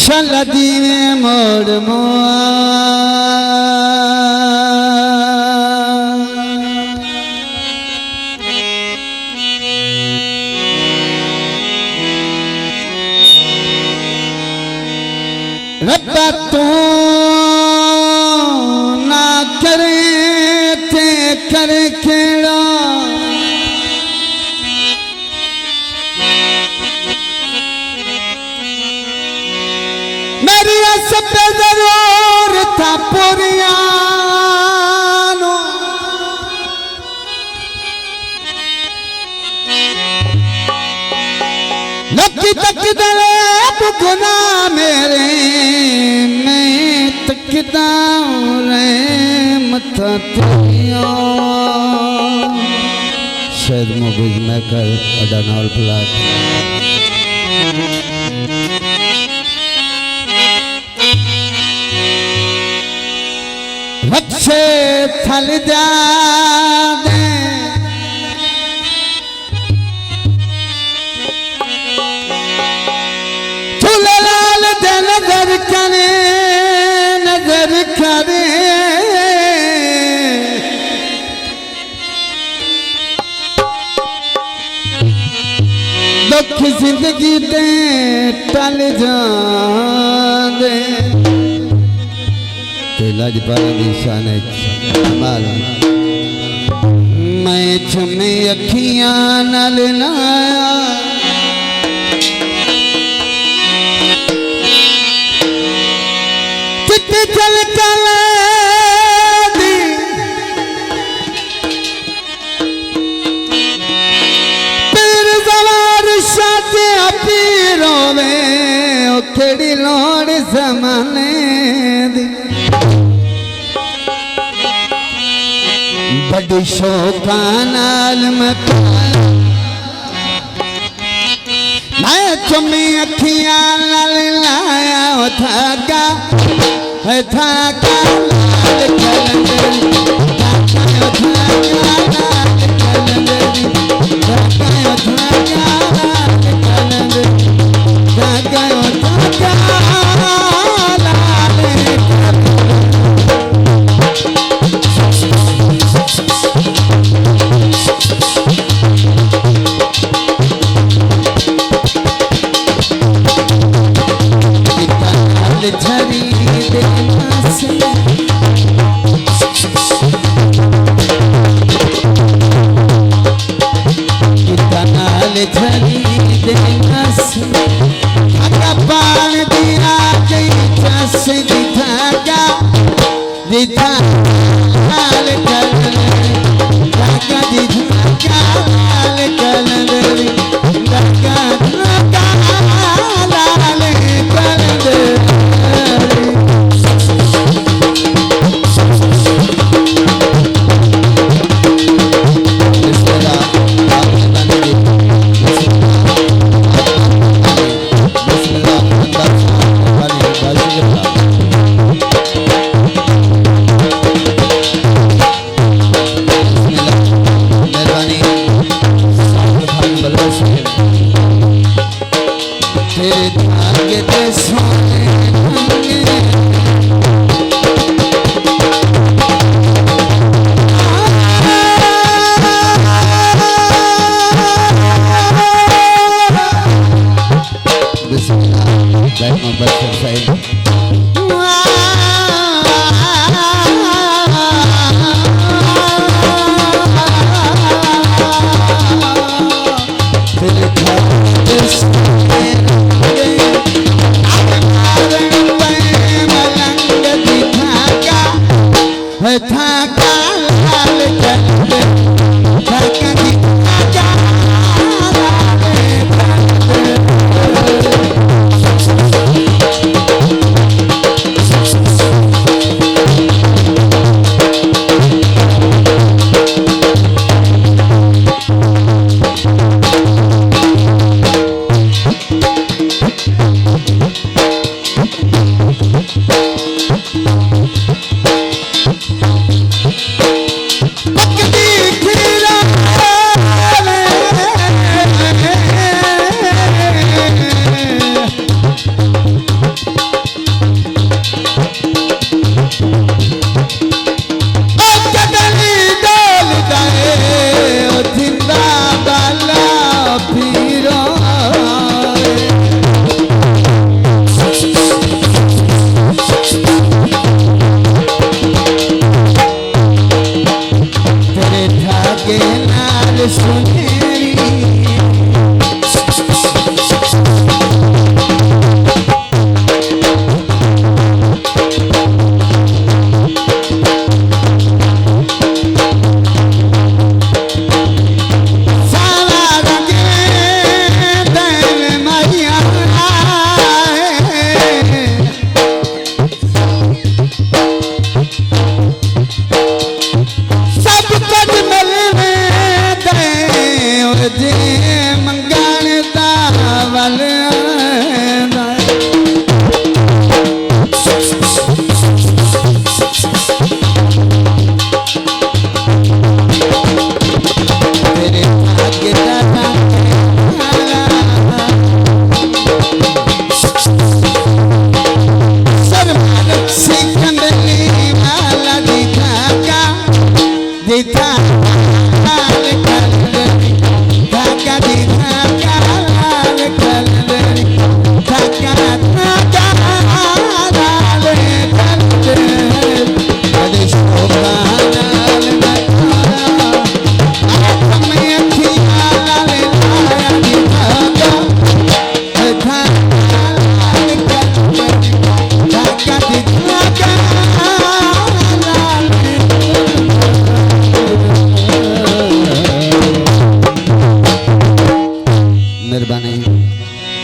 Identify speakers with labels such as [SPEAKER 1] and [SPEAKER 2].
[SPEAKER 1] शलदी में मोड़ मोआ रब्बा तू ना करे थे कर खेड़ा मेरी सब पे जरूर था पुरियानो लकी तक दले बुगना मेरे मैं तकदा रे मथा तेरिया शायद मूवीज में कर अडानॉल प्लाट बच्चे थल जा दे झूले लाल दे नजर करे दुख जिंदगी ते टल जा दे लजपाल निशान माल मैं छमे अखियां नाल लाया चिट्टी चल कल दी पीर सवार शादी पीरो में ओ केड़ी लोड़ ज़माने दी बड़ी शौका नाल मैं चुमी अखियां नाल लाया थाका लाल कलंदर मंग